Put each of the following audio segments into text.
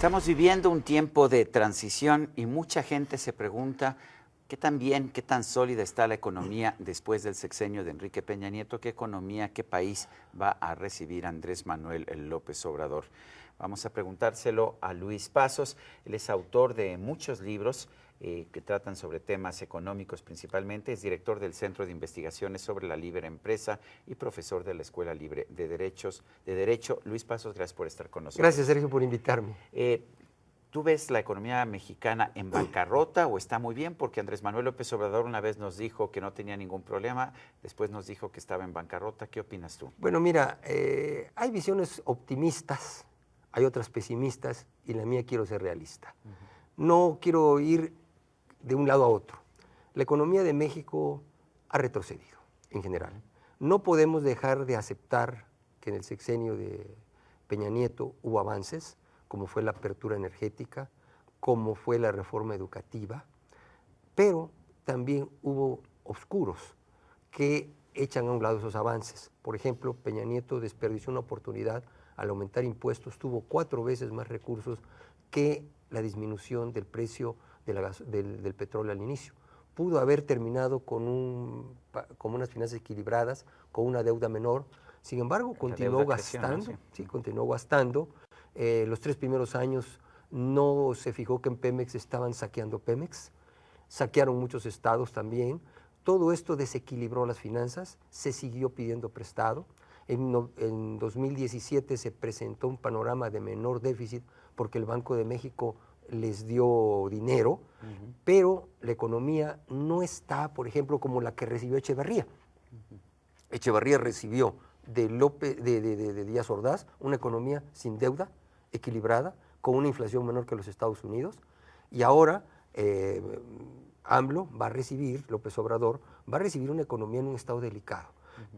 Estamos viviendo un tiempo de transición y mucha gente se pregunta qué tan bien, qué tan sólida está la economía después del sexenio de Enrique Peña Nieto, qué economía, qué país va a recibir Andrés Manuel López Obrador. Vamos a preguntárselo a Luis Pasos. Él es autor de muchos libros que tratan sobre temas económicos principalmente. Es director del Centro de Investigaciones sobre la Libre Empresa y profesor de la Escuela Libre de Derecho. Luis Pasos, gracias por estar con nosotros. Gracias, Sergio, por invitarme. ¿Tú ves la economía mexicana en bancarrota o está muy bien? Porque Andrés Manuel López Obrador una vez nos dijo que no tenía ningún problema, después nos dijo que estaba en bancarrota. ¿Qué opinas tú? Bueno, mira, hay visiones optimistas, hay otras pesimistas y la mía quiero ser realista. No quiero ir de un lado a otro. La economía de México ha retrocedido en general. No podemos dejar de aceptar que en el sexenio de Peña Nieto hubo avances, como fue la apertura energética, como fue la reforma educativa, pero también hubo oscuros que echan a un lado esos avances. Por ejemplo, Peña Nieto desperdició una oportunidad al aumentar impuestos, tuvo 4 veces más recursos que la disminución del precio del petróleo al inicio. Pudo haber terminado con unas finanzas equilibradas, con una deuda menor, sin embargo, continuó gastando, continuó gastando. Los 3 primeros años no se fijó que en Pemex estaban saqueando Pemex, saquearon muchos estados también. Todo esto desequilibró las finanzas, se siguió pidiendo prestado. En 2017 se presentó un panorama de menor déficit porque el Banco de México les dio dinero, pero la economía no está, por ejemplo, como la que recibió Echeverría. Echeverría recibió de Díaz Ordaz una economía sin deuda, equilibrada, con una inflación menor que los Estados Unidos, y ahora AMLO va a recibir, López Obrador, va a recibir una economía en un estado delicado.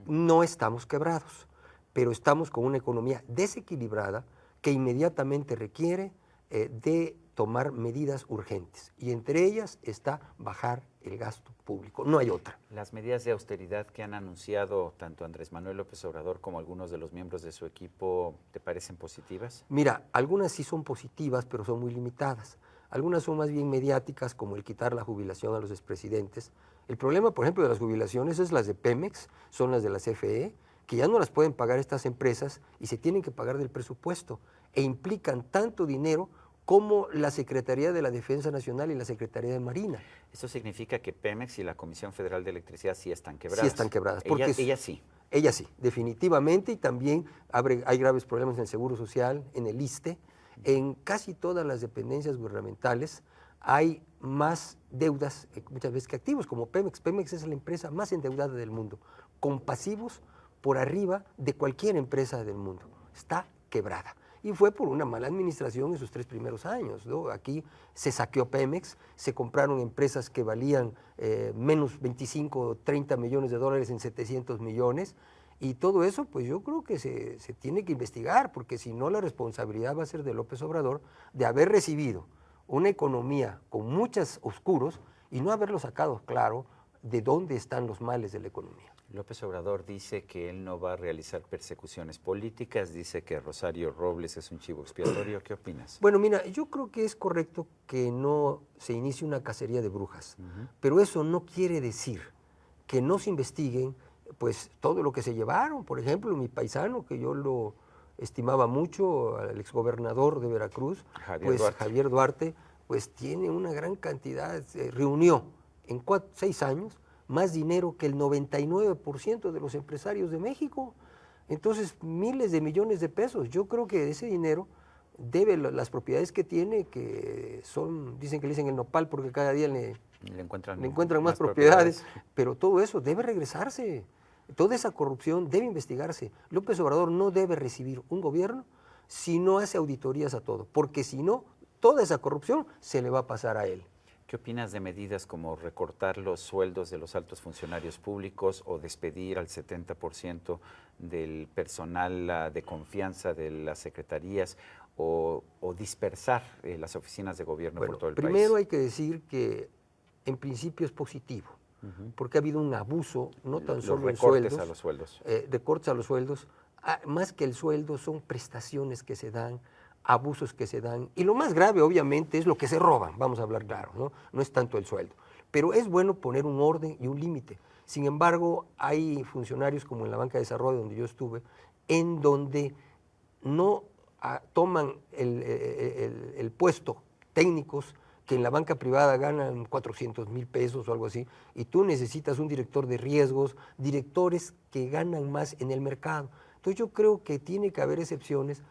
No estamos quebrados, pero estamos con una economía desequilibrada que inmediatamente requiere de tomar medidas urgentes, y entre ellas está bajar el gasto público, no hay otra. ¿Las medidas de austeridad que han anunciado tanto Andrés Manuel López Obrador como algunos de los miembros de su equipo te parecen positivas? Mira, algunas sí son positivas, pero son muy limitadas. Algunas son más bien mediáticas, como el quitar la jubilación a los expresidentes. El problema, por ejemplo, de las jubilaciones es las de Pemex, son las de la CFE, que ya no las pueden pagar estas empresas y se tienen que pagar del presupuesto, e implican tanto dinero como la Secretaría de la Defensa Nacional y la Secretaría de Marina. ¿Eso significa que Pemex y la Comisión Federal de Electricidad sí están quebradas? Sí están quebradas. Ellas sí. Ellas sí, definitivamente, y también hay graves problemas en el Seguro Social, en el ISSSTE, en casi todas las dependencias gubernamentales hay más deudas muchas veces que activos, como Pemex. Pemex es la empresa más endeudada del mundo, con pasivos por arriba de cualquier empresa del mundo. Está quebrada. Y fue por una mala administración en sus 3 primeros años, ¿no? Aquí se saqueó Pemex, se compraron empresas que valían menos 25 o 30 millones de dólares en 700 millones, y todo eso pues yo creo que se tiene que investigar, porque si no la responsabilidad va a ser de López Obrador de haber recibido una economía con muchos oscuros y no haberlo sacado claro de dónde están los males de la economía. López Obrador dice que él no va a realizar persecuciones políticas, dice que Rosario Robles es un chivo expiatorio. ¿Qué opinas? Bueno, mira, yo creo que es correcto que no se inicie una cacería de brujas, pero eso no quiere decir que no se investiguen pues todo lo que se llevaron. Por ejemplo, mi paisano, que yo lo estimaba mucho, al exgobernador de Veracruz, Javier Duarte, pues tiene una gran cantidad, reunió en 6 años más dinero que el 99% de los empresarios de México. Entonces, miles de millones de pesos. Yo creo que ese dinero debe las propiedades que tiene, que son, dicen que le dicen el nopal porque cada día le encuentran más propiedades, pero todo eso debe regresarse. Toda esa corrupción debe investigarse. López Obrador no debe recibir un gobierno si no hace auditorías a todo, porque si no, toda esa corrupción se le va a pasar a él. ¿Qué opinas de medidas como recortar los sueldos de los altos funcionarios públicos o despedir al 70% del personal de confianza de las secretarías o dispersar las oficinas de gobierno por todo el país? Primero hay que decir que en principio es positivo, porque ha habido un abuso, no tan solo en sueldos. A los sueldos. Recortes a los sueldos, más que el sueldo son prestaciones que se dan abusos que se dan. Y lo más grave, obviamente, es lo que se roban, vamos a hablar claro, ¿no? No es tanto el sueldo. Pero es bueno poner un orden y un límite. Sin embargo, hay funcionarios como en la banca de desarrollo donde yo estuve, en donde no toman el puesto técnicos que en la banca privada ganan 400,000 pesos o algo así, y tú necesitas un director de riesgos, directores que ganan más en el mercado. Entonces yo creo que tiene que haber excepciones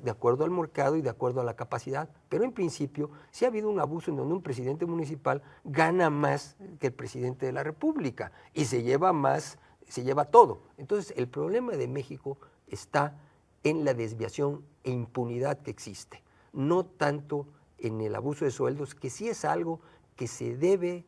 de acuerdo al mercado y de acuerdo a la capacidad, pero en principio sí ha habido un abuso en donde un presidente municipal gana más que el presidente de la República y se lleva más, se lleva todo. Entonces el problema de México está en la desviación e impunidad que existe, no tanto en el abuso de sueldos, que sí es algo que se debe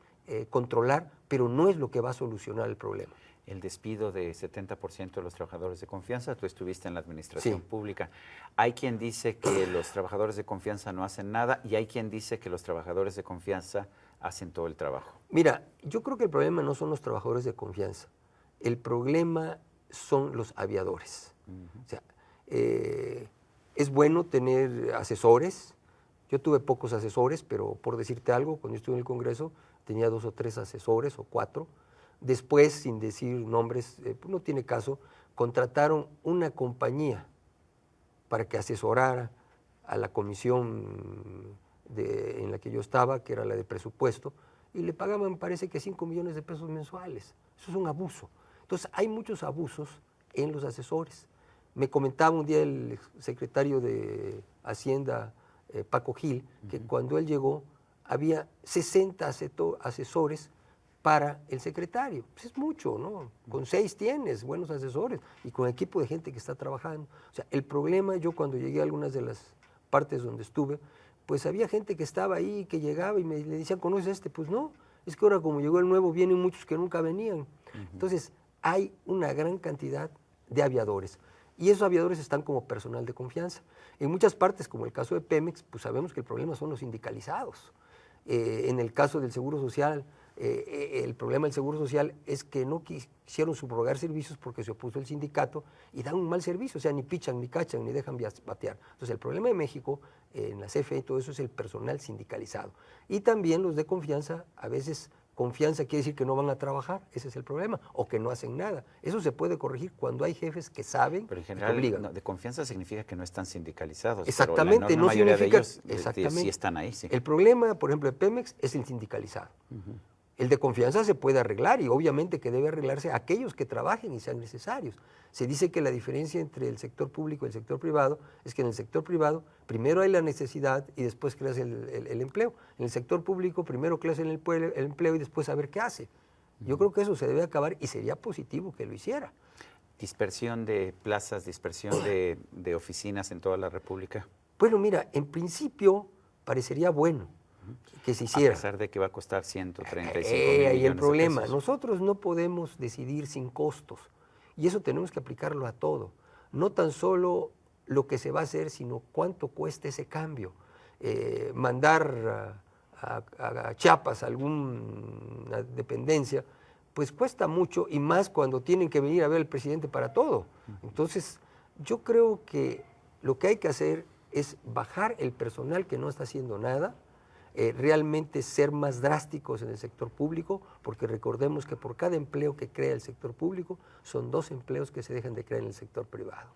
controlar, pero no es lo que va a solucionar el problema. El despido de 70% de los trabajadores de confianza, tú estuviste en la administración Sí. pública. Hay quien dice que los trabajadores de confianza no hacen nada y hay quien dice que los trabajadores de confianza hacen todo el trabajo. Mira, yo creo que el problema no son los trabajadores de confianza, el problema son los aviadores. O sea, es bueno tener asesores. Yo tuve pocos asesores, pero por decirte algo, cuando yo estuve en el Congreso tenía 2 o 3 asesores o 4. Después, sin decir nombres, pues no tiene caso, contrataron una compañía para que asesorara a la comisión en la que yo estaba, que era la de presupuesto, y le pagaban, parece que 5 millones de pesos mensuales. Eso es un abuso. Entonces, hay muchos abusos en los asesores. Me comentaba un día el secretario de Hacienda, Paco Gil, que cuando él llegó había 60 asesores para el secretario. Pues es mucho, ¿no? Con 6 tienes buenos asesores y con equipo de gente que está trabajando. O sea, el problema, yo cuando llegué a algunas de las partes donde estuve, pues había gente que estaba ahí, que llegaba y le decían, ¿conoces a este? Pues no, es que ahora como llegó el nuevo, vienen muchos que nunca venían. Entonces, hay una gran cantidad de aviadores. Y esos aviadores están como personal de confianza. En muchas partes, como el caso de Pemex, pues sabemos que el problema son los sindicalizados. En el caso del Seguro Social, el problema del Seguro Social es que no quisieron subrogar servicios porque se opuso el sindicato y dan un mal servicio, o sea, ni pichan, ni cachan, ni dejan batear. Entonces, el problema de México, en la CFE y todo eso, es el personal sindicalizado. Y también los de confianza, a veces confianza quiere decir que no van a trabajar, ese es el problema, o que no hacen nada. Eso se puede corregir cuando hay jefes que saben, pero en que general, obligan. No, de confianza significa que no están sindicalizados. Exactamente, pero la no mayoría significa, de ellos exactamente. sí están ahí, sí. El problema, por ejemplo, de Pemex es el sindicalizado. El de confianza se puede arreglar y obviamente que debe arreglarse aquellos que trabajen y sean necesarios. Se dice que la diferencia entre el sector público y el sector privado es que en el sector privado primero hay la necesidad y después creas el empleo. En el sector público primero creas el empleo y después a ver qué hace. Yo creo que eso se debe acabar y sería positivo que lo hiciera. Dispersión de plazas, dispersión de oficinas en toda la República. Bueno, mira, en principio parecería bueno que se hiciera. A pesar de que va a costar 135 mil Ahí millones el problema. de pesos. Nosotros no podemos decidir sin costos y eso tenemos que aplicarlo a todo. No tan solo lo que se va a hacer, sino cuánto cuesta ese cambio. Mandar a Chiapas alguna dependencia, pues cuesta mucho y más cuando tienen que venir a ver al presidente para todo. Entonces, yo creo que lo que hay que hacer es bajar el personal que no está haciendo nada, realmente ser más drásticos en el sector público, porque recordemos que por cada empleo que crea el sector público, son 2 empleos que se dejan de crear en el sector privado.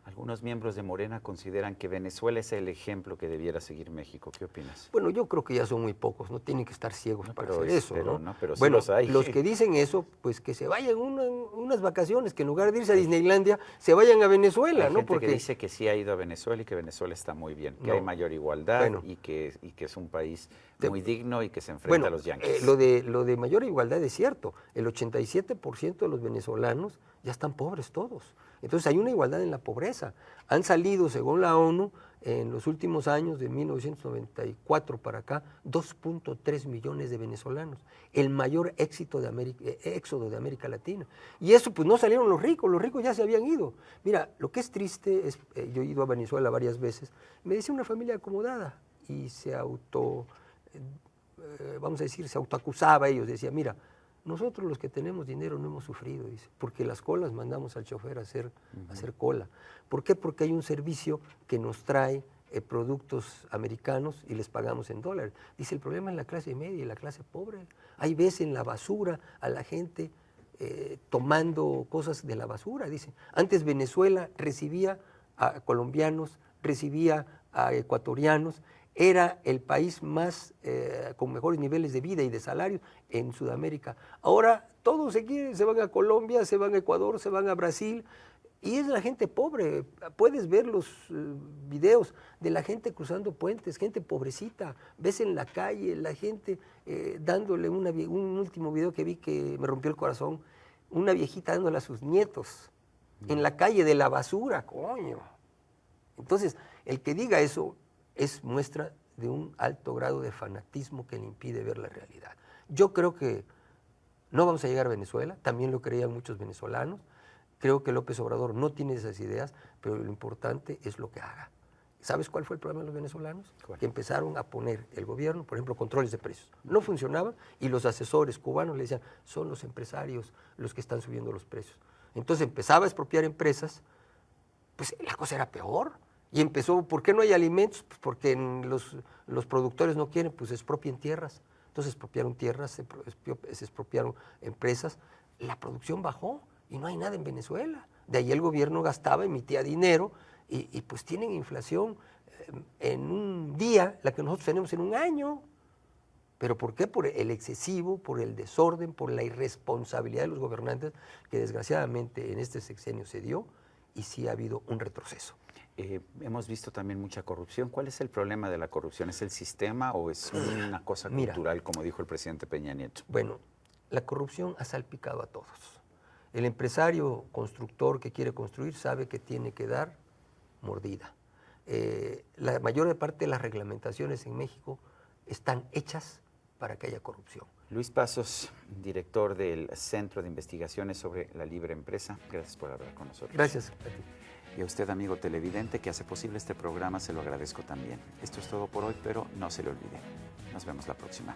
Algunos miembros de Morena consideran que Venezuela es el ejemplo que debiera seguir México. ¿Qué opinas? Bueno, yo creo que ya son muy pocos, no tienen que estar ciegos para hacer eso, pero, ¿no? Pero sí bueno, los hay. Los que dicen eso, pues que se vayan unas vacaciones, que en lugar de irse a Disneylandia, se vayan a Venezuela, hay ¿no? Gente Porque que dice que sí ha ido a Venezuela y que Venezuela está muy bien, que hay mayor igualdad y que es un país muy digno y que se enfrenta a los yanquis. Lo de mayor igualdad es cierto, el 87% de los venezolanos ya están pobres todos. Entonces hay una igualdad en la pobreza. Han salido, según la ONU, en los últimos años, de 1994 para acá, 2.3 millones de venezolanos, el mayor éxodo de América Latina. Y eso, pues no salieron los ricos ya se habían ido. Mira, lo que es triste es, yo he ido a Venezuela varias veces, me decía una familia acomodada y se autoacusaba ellos, decía, mira, nosotros los que tenemos dinero no hemos sufrido, dice, porque las colas mandamos al chofer a hacer cola. ¿Por qué? Porque hay un servicio que nos trae productos americanos y les pagamos en dólares. Dice, el problema es la clase media y la clase pobre. Ahí ves en la basura a la gente tomando cosas de la basura. Dice, antes Venezuela recibía a colombianos, recibía a ecuatorianos, era el país más con mejores niveles de vida y de salarios en Sudamérica. Ahora todos se van a Colombia, se van a Ecuador, se van a Brasil, y es la gente pobre. Puedes ver los videos de la gente cruzando puentes, gente pobrecita. Ves en la calle la gente dándole un último video que vi que me rompió el corazón, una viejita dándole a sus nietos en la calle de la basura, coño. Entonces, el que diga eso es muestra de un alto grado de fanatismo que le impide ver la realidad. Yo creo que no vamos a llegar a Venezuela, también lo creían muchos venezolanos. Creo que López Obrador no tiene esas ideas, pero lo importante es lo que haga. ¿Sabes cuál fue el problema de los venezolanos? ¿Cuál? Que empezaron a poner el gobierno, por ejemplo, controles de precios. No funcionaban y los asesores cubanos le decían, son los empresarios los que están subiendo los precios. Entonces empezaba a expropiar empresas, pues la cosa era peor. Y empezó, ¿por qué no hay alimentos? Pues porque los productores no quieren, pues expropien tierras. Entonces expropiaron tierras, se expropiaron empresas. La producción bajó y no hay nada en Venezuela. De ahí el gobierno gastaba, emitía dinero y pues tienen inflación en un día, la que nosotros tenemos en un año. ¿Pero por qué? Por el excesivo, por el desorden, por la irresponsabilidad de los gobernantes, que desgraciadamente en este sexenio se dio y sí ha habido un retroceso. Hemos visto también mucha corrupción. ¿Cuál es el problema de la corrupción? ¿Es el sistema o es una cosa cultural, como dijo el presidente Peña Nieto? Bueno, la corrupción ha salpicado a todos. El empresario constructor que quiere construir sabe que tiene que dar mordida. La mayor parte de las reglamentaciones en México están hechas para que haya corrupción. Luis Pasos, director del Centro de Investigaciones sobre la Libre Empresa, gracias por hablar con nosotros. Gracias a ti. Y a usted, amigo televidente, que hace posible este programa, se lo agradezco también. Esto es todo por hoy, pero no se le olvide. Nos vemos la próxima.